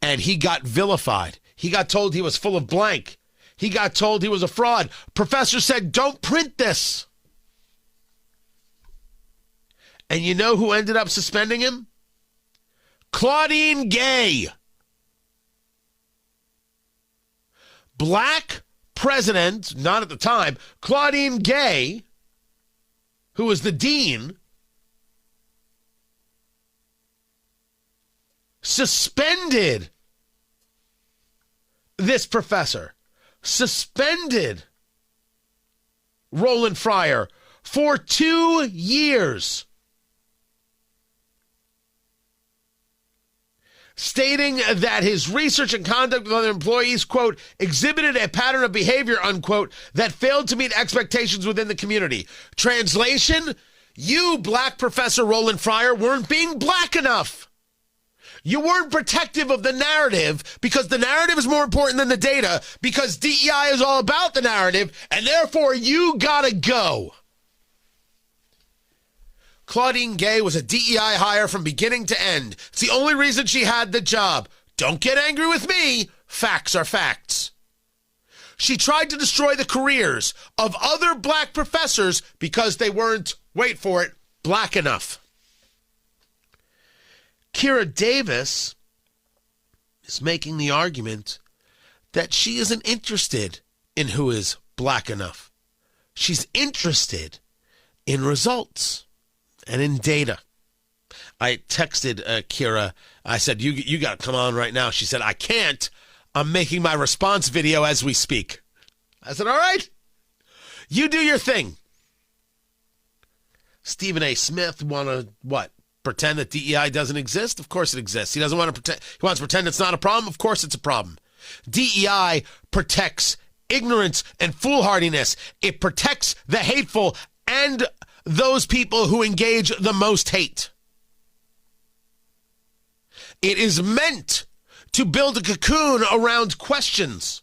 And he got vilified. He got told he was full of blank. He got told he was a fraud. Professor said, don't print this. And you know who ended up suspending him? Claudine Gay. Black president, not at the time, Claudine Gay, who was the dean, suspended this professor, suspended Roland Fryer for 2 years, stating that his research and conduct with other employees, quote, exhibited a pattern of behavior, unquote, that failed to meet expectations within the community. Translation, you, black Professor Roland Fryer, weren't being black enough. You weren't protective of the narrative because the narrative is more important than the data, because DEI is all about the narrative, and therefore you gotta go. Claudine Gay was a DEI hire from beginning to end. It's the only reason she had the job. Don't get angry with me. Facts are facts. She tried to destroy the careers of other black professors because they weren't, wait for it, black enough. Kira Davis is making the argument that she isn't interested in who is black enough. She's interested in results and in data. I texted Kira. I said, you got to come on right now. She said, I can't. I'm making my response video as we speak. I said, all right. You do your thing. Stephen A. Smith want to, what? Pretend that DEI doesn't exist? Of course it exists. He doesn't want to pretend. He wants to pretend it's not a problem? Of course it's a problem. DEI protects ignorance and foolhardiness. It protects the hateful and those people who engage the most hate. It is meant to build a cocoon around questions.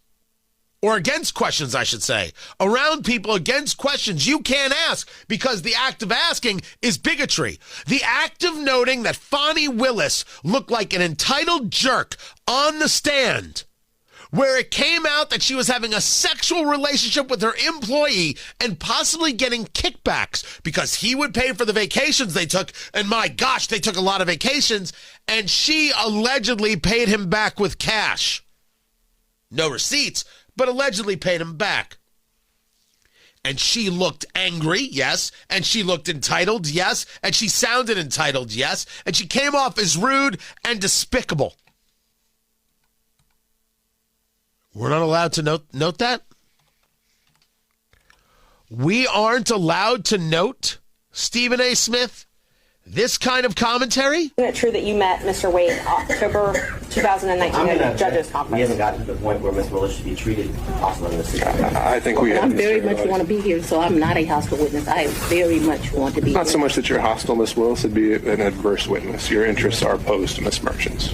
Or against questions, I should say. Around people against questions you can't ask because the act of asking is bigotry. The act of noting that Fani Willis looked like an entitled jerk on the stand, where it came out that she was having a sexual relationship with her employee and possibly getting kickbacks because he would pay for the vacations they took, and my gosh, they took a lot of vacations, and she allegedly paid him back with cash. No receipts, but allegedly paid him back. And she looked angry, yes, and she looked entitled, yes, and she sounded entitled, yes, and she came off as rude and despicable. We're not allowed to note that? We aren't allowed to note, Stephen A. Smith, this kind of commentary? Isn't it true that you met Mr. Wade in October 2019 at the judges' conference? We haven't gotten to the point where Ms. Willis should be treated hostile in this situation. I think we have. I very much want to be here, so I'm not a hostile witness. I very much want to be Not here. so much that you're hostile, Ms. Willis, it'd be an adverse witness. Your interests are opposed to Ms. Merchant's.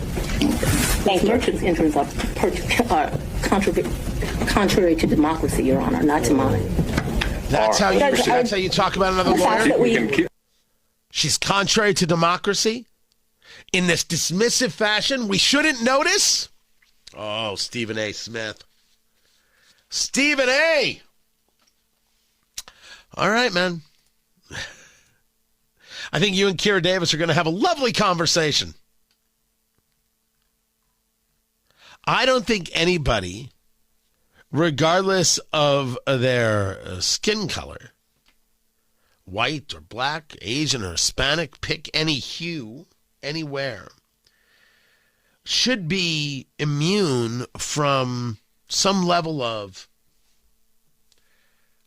Ms. Merchant's interests are contrary to democracy, Your Honor, not to mine. That's how you talk about another lawyer? She's contrary to democracy in this dismissive fashion. We shouldn't notice? Oh, Stephen A. Smith. Stephen A. All right, man. I think you and Kira Davis are going to have a lovely conversation. I don't think anybody, regardless of their skin color, white or black, Asian or Hispanic, pick any hue, anywhere, should be immune from some level of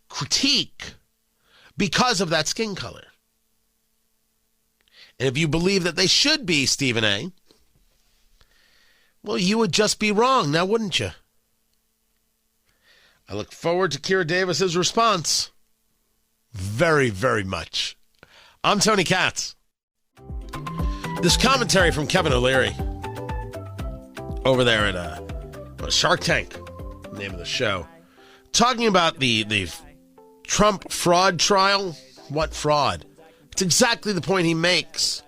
critique because of that skin color. And if you believe that they should be, Stephen A., well, you would just be wrong, now wouldn't you? I look forward to Kira Davis's response. Very, very much. I'm Tony Katz. This commentary from Kevin O'Leary over there at Shark Tank, the name of the show, talking about the Trump fraud trial. What fraud? It's exactly the point he makes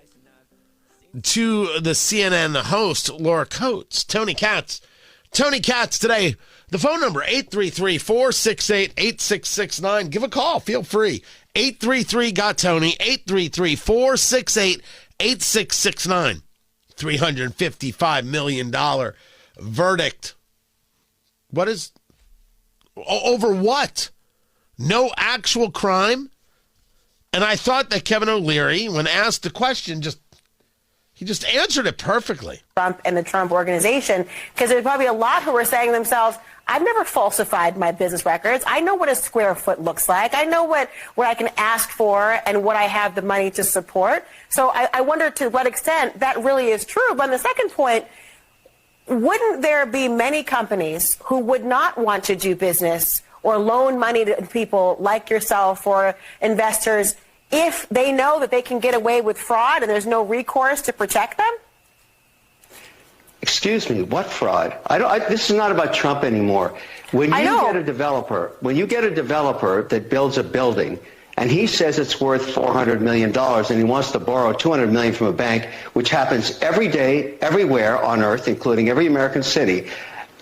to the CNN host, Laura Coates. Tony Katz. Tony Katz today. The phone number, 833-468-8669. Give a call. Feel free. 833-GOT-TONY, 833-468-8669. $355 million verdict. What is... Over what? No actual crime? And I thought that Kevin O'Leary, when asked the question, he just answered it perfectly. Trump and the Trump organization, because there's probably a lot who are saying to themselves, I've never falsified my business records. I know what a square foot looks like. I know what I can ask for and what I have the money to support. So I wonder to what extent that really is true. But on the second point, wouldn't there be many companies who would not want to do business or loan money to people like yourself or investors if they know that they can get away with fraud and there's no recourse to protect them? Excuse me, what fraud? This is not about Trump anymore. When you get a developer that builds a building and he says it's worth $400 million and he wants to borrow $200 million from a bank, which happens every day, everywhere on earth, including every American city,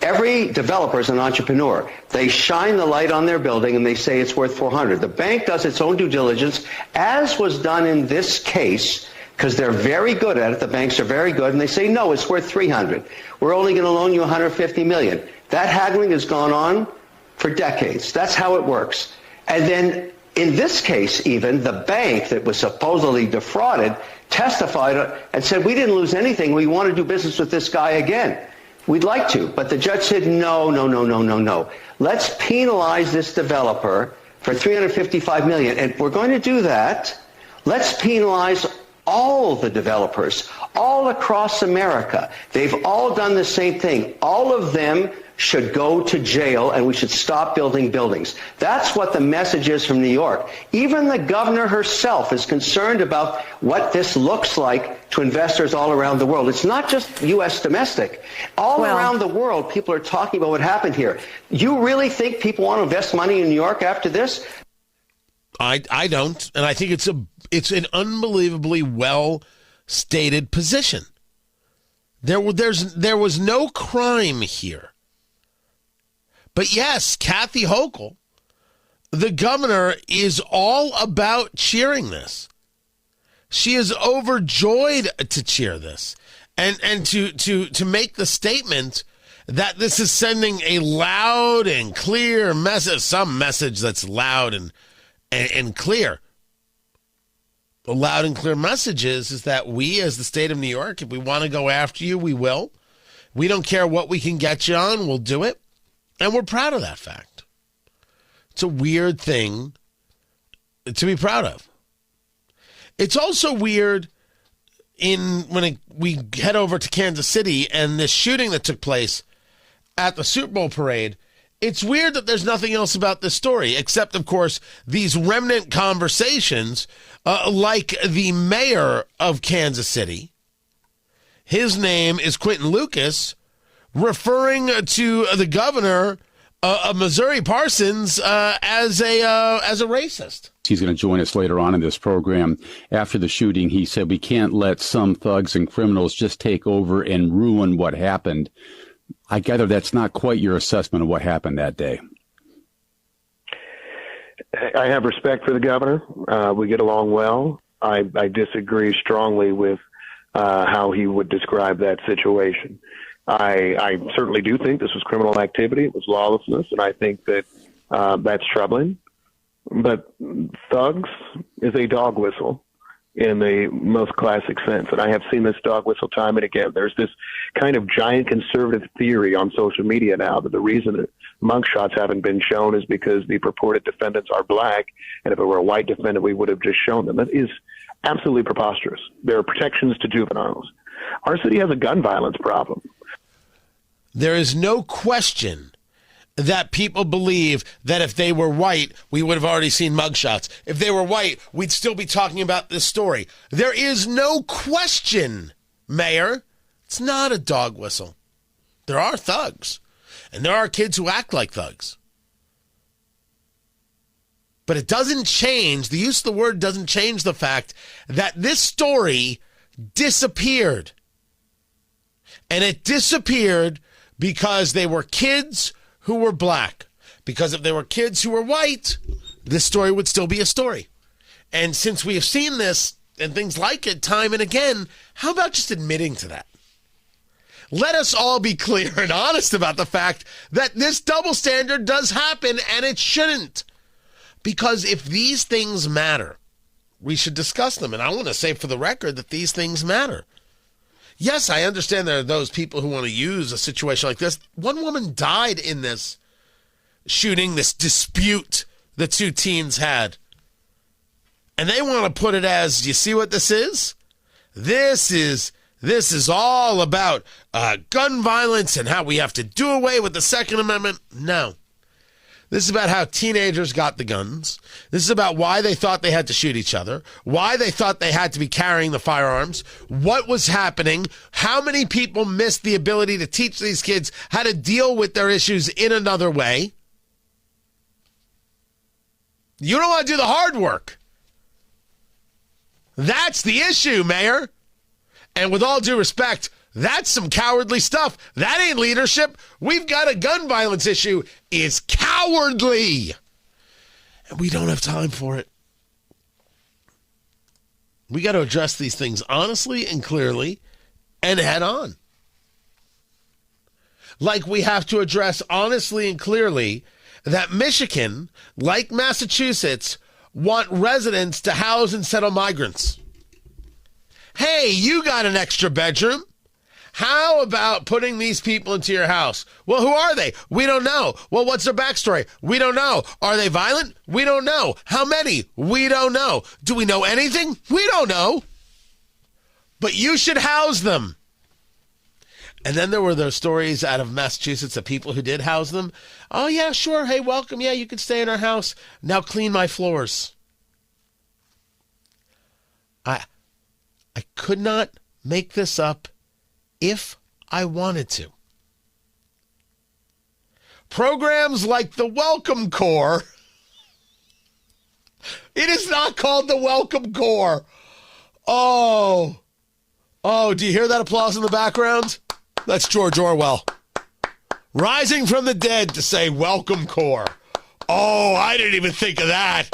every developer is an entrepreneur. They shine the light on their building and they say it's worth $400. The bank does its own due diligence, as was done in this case, because they're very good at it. The banks are very good, and they say, no, it's worth $300. We're only going to loan you $150 million. That haggling has gone on for decades. That's how it works. And then in this case, even, the bank that was supposedly defrauded testified and said, we didn't lose anything. We want to do business with this guy again. We'd like to. But the judge said, no. Let's penalize this developer for $355 million. And if we're going to do that, let's penalize all the developers, all across America. They've all done the same thing. All of them should go to jail, and we should stop building buildings. That's what the message is from New York. Even the governor herself is concerned about what this looks like to investors all around the world. It's not just U.S. domestic. All around the world, people are talking about what happened here. You really think people want to invest money in New York after this? I don't, and I think it's an unbelievably well stated position. There was no crime here, but yes, Kathy Hochul, the governor, is all about cheering this. She is overjoyed to cheer this, and to make the statement that this is sending a loud and clear message, some message that's loud and clear. The loud and clear message is that we, as the state of New York, if we want to go after you, we will. We don't care what we can get you on, we'll do it. And we're proud of that fact. It's a weird thing to be proud of. It's also weird when we head over to Kansas City and this shooting that took place at the Super Bowl parade. It's weird that there's nothing else about this story, except, of course, these remnant conversations like the mayor of Kansas City. His name is Quentin Lucas, referring to the governor Missouri Parsons as a racist. He's going to join us later on in this program. After the shooting, he said we can't let some thugs and criminals just take over and ruin what happened. I gather that's not quite your assessment of what happened that day. I have respect for the governor. We get along well. I disagree strongly with how he would describe that situation. I certainly do think this was criminal activity. It was lawlessness, and I think that that's troubling. But thugs is a dog whistle in the most classic sense. And I have seen this dog whistle time and again. There's this kind of giant conservative theory on social media now that the reason that mugshots haven't been shown is because the purported defendants are black. And if it were a white defendant, we would have just shown them. That is absolutely preposterous. There are protections to juveniles. Our city has a gun violence problem. There is no question that people believe that if they were white, we would have already seen mugshots. If they were white, we'd still be talking about this story. There is no question, Mayor. It's not a dog whistle. There are thugs, and there are kids who act like thugs. But it doesn't change, the use of the word doesn't change the fact that this story disappeared. And it disappeared because they were kids who were black. Because if they were kids who were white, this story would still be a story. And since we have seen this and things like it time and again, how about just admitting to that? Let us all be clear and honest about the fact that this double standard does happen, and it shouldn't. Because if these things matter, we should discuss them. And I want to say for the record that these things matter. Yes, I understand there are those people who want to use a situation like this. One woman died in this shooting, this dispute the two teens had. And they want to put it as, you see what this is? This is all about gun violence and how we have to do away with the Second Amendment. No. This is about how teenagers got the guns. This is about why they thought they had to shoot each other, why they thought they had to be carrying the firearms, what was happening, how many people missed the ability to teach these kids how to deal with their issues in another way. You don't want to do the hard work. That's the issue, Mayor. And with all due respect, that's some cowardly stuff. That ain't leadership. We've got a gun violence issue. It's cowardly. And we don't have time for it. We got to address these things honestly and clearly and head on. Like we have to address honestly and clearly that Michigan, like Massachusetts, want residents to house and settle migrants. Hey, you got an extra bedroom. How about putting these people into your house? Well, who are they? We don't know. Well, what's their backstory? We don't know. Are they violent? We don't know. How many? We don't know. Do we know anything? We don't know. But you should house them. And then there were those stories out of Massachusetts of people who did house them. Oh, yeah, sure. Hey, welcome. Yeah, you can stay in our house. Now clean my floors. I could not make this up if I wanted to. Programs like the Welcome Corps. It is not called the Welcome Corps. Oh, do you hear that applause in the background? That's George Orwell. Rising from the dead to say Welcome Corps. Oh, I didn't even think of that.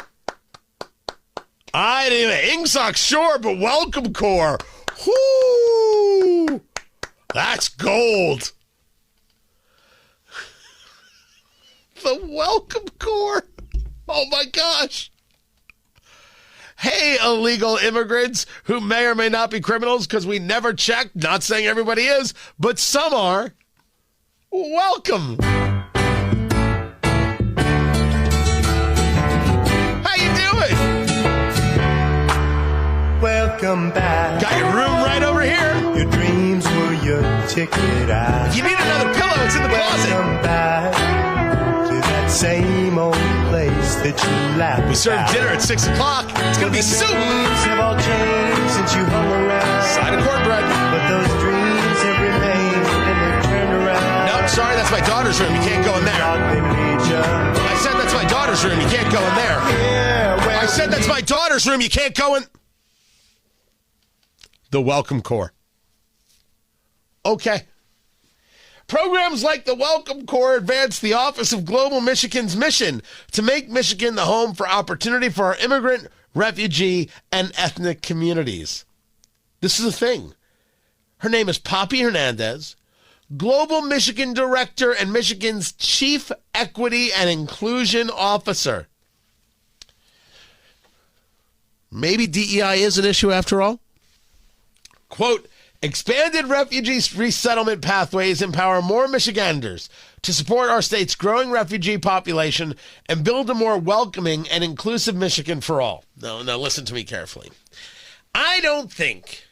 I didn't even... Ingsoc, sure, but Welcome Corps. Whoo! That's gold. The Welcome Corps. Oh, my gosh. Hey, illegal immigrants who may or may not be criminals because we never checked. Not saying everybody is, but some are. Welcome. How you doing? Welcome back. Got your room right over here. Your dreams were your ticket out. If you need another pillow, it's in the closet. Welcome back to that same old place that you laughed. We serve dinner at 6 o'clock. It's going to be soup. Dreams have all changed since you hung around. Side of cornbread. But those dreams have remained and they've turned around. No, sorry, that's my daughter's room. You can't go in there. I said that's my daughter's room. You can't go in there. I said that's my daughter's room. You can't go in. The Welcome Corps. Okay. Programs like the Welcome Corps advance the Office of Global Michigan's mission to make Michigan the home for opportunity for our immigrant, refugee, and ethnic communities. This is a thing. Her name is Poppy Hernandez, Global Michigan Director and Michigan's Chief Equity and Inclusion Officer. Maybe DEI is an issue after all. Quote, expanded refugee resettlement pathways empower more Michiganders to support our state's growing refugee population and build a more welcoming and inclusive Michigan for all. Now, listen to me carefully. I don't think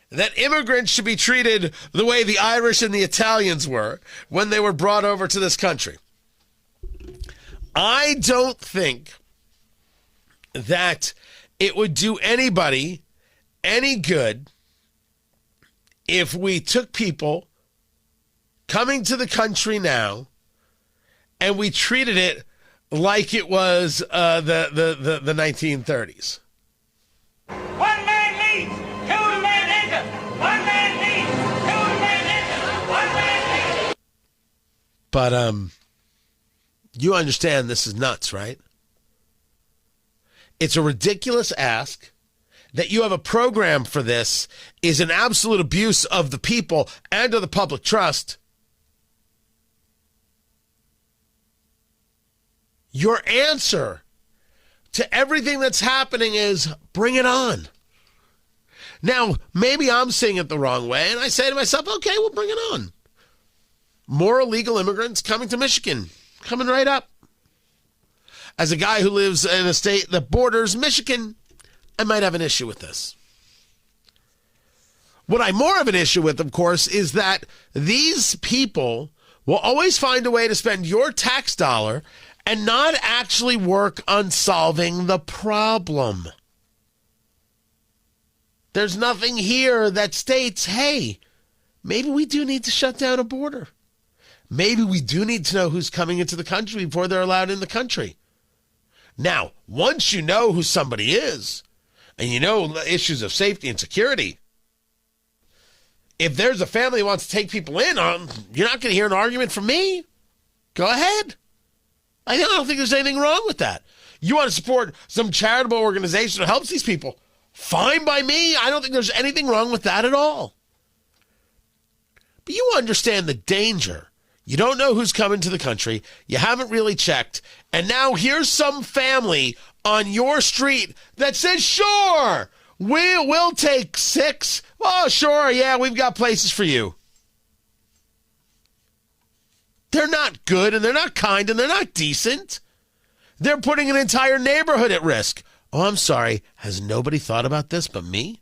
that immigrants should be treated the way the Irish and the Italians were when they were brought over to this country. I don't think that it would do anybody any good if we took people coming to the country now and we treated it like it was the 1930s. One man leaves, two men enter. One man leaves, two men enter. One man leaves. But you understand this is nuts, right? It's a ridiculous ask. That you have a program for this is an absolute abuse of the people and of the public trust. Your answer to everything that's happening is bring it on. Now, maybe I'm seeing it the wrong way, and I say to myself, okay, we'll bring it on. More illegal immigrants coming to Michigan, coming right up. As a guy who lives in a state that borders Michigan, I might have an issue with this. What I'm more of an issue with, of course, is that these people will always find a way to spend your tax dollar and not actually work on solving the problem. There's nothing here that states, hey, maybe we do need to shut down a border. Maybe we do need to know who's coming into the country before they're allowed in the country. Now, once you know who somebody is, and you know issues of safety and security, if there's a family that wants to take people in, you're not going to hear an argument from me. Go ahead. I don't think there's anything wrong with that. You want to support some charitable organization that helps these people, fine by me. I don't think there's anything wrong with that at all. But you understand the danger. You don't know who's coming to the country. You haven't really checked. And now here's some family on your street that says, sure, we'll take 6. Oh, sure, yeah, we've got places for you. They're not good, and they're not kind, and they're not decent. They're putting an entire neighborhood at risk. Oh, I'm sorry, has nobody thought about this but me?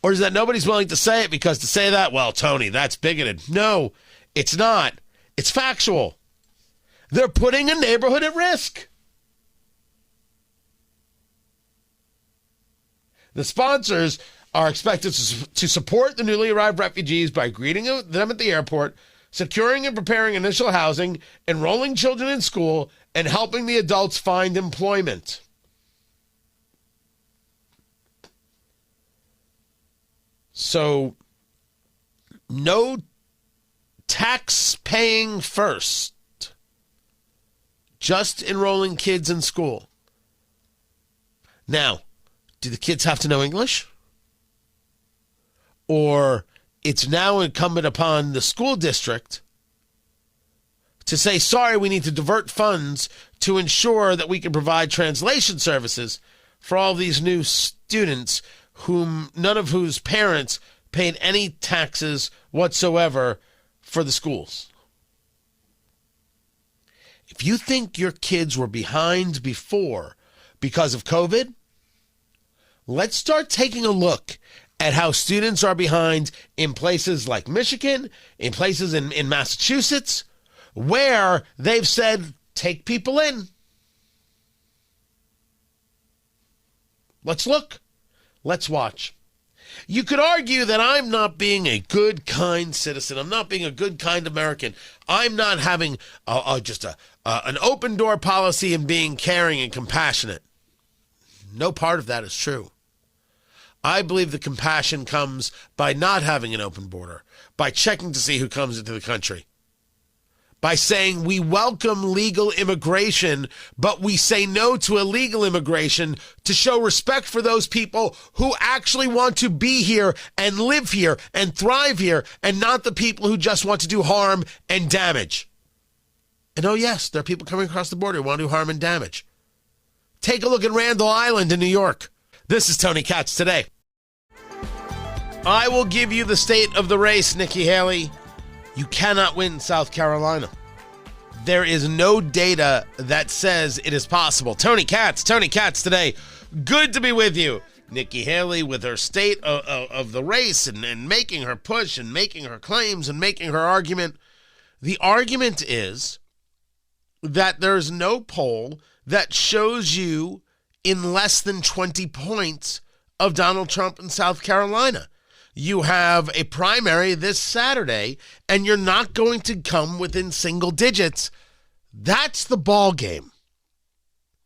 Or is that nobody's willing to say it because to say that, well, Tony, that's bigoted. No, it's not. It's factual. They're putting a neighborhood at risk. The sponsors are expected to support the newly arrived refugees by greeting them at the airport, securing and preparing initial housing, enrolling children in school, and helping the adults find employment. So, no tax paying first, just enrolling kids in school. Now, do the kids have to know English? Or it's now incumbent upon the school district to say, sorry, we need to divert funds to ensure that we can provide translation services for all these new students none of whose parents paid any taxes whatsoever for the schools. If you think your kids were behind before because of COVID, let's start taking a look at how students are behind in places like Michigan, in places in Massachusetts, where they've said, take people in. Let's look. Let's watch. You could argue that I'm not being a good, kind citizen. I'm not being a good, kind American. I'm not having an open door policy and being caring and compassionate. No part of that is true. I believe the compassion comes by not having an open border, by checking to see who comes into the country, by saying we welcome legal immigration, but we say no to illegal immigration to show respect for those people who actually want to be here and live here and thrive here, and not the people who just want to do harm and damage. And oh yes, there are people coming across the border who want to do harm and damage. Take a look at Randall Island in New York. This is Tony Katz Today. I will give you the state of the race, Nikki Haley. You cannot win South Carolina. There is no data that says it is possible. Tony Katz Today. Good to be with you. Nikki Haley with her state of the race and making her push and making her claims and making her argument. The argument is that there's no poll that shows you in less than 20 points of Donald Trump in South Carolina. You have a primary this Saturday, and you're not going to come within single digits. That's the ball game.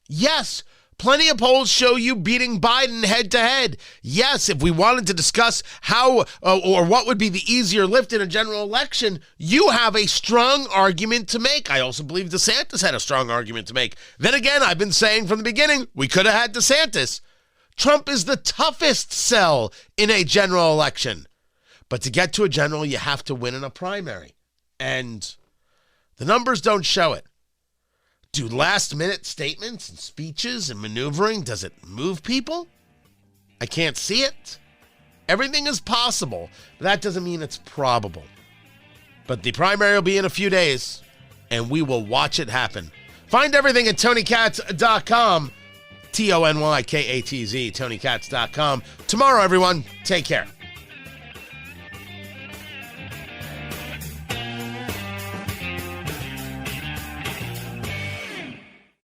Yes, plenty of polls show you beating Biden head to head. Yes, if we wanted to discuss how or what would be the easier lift in a general election, you have a strong argument to make. I also believe DeSantis had a strong argument to make. Then again, I've been saying from the beginning, we could have had DeSantis. Trump is the toughest sell in a general election. But to get to a general, you have to win in a primary. And the numbers don't show it. Do last-minute statements and speeches and maneuvering, does it move people? I can't see it. Everything is possible, but that doesn't mean it's probable. But the primary will be in a few days, and we will watch it happen. Find everything at TonyKatz.com. TonyKatz, TonyKatz.com. Tomorrow, everyone, take care.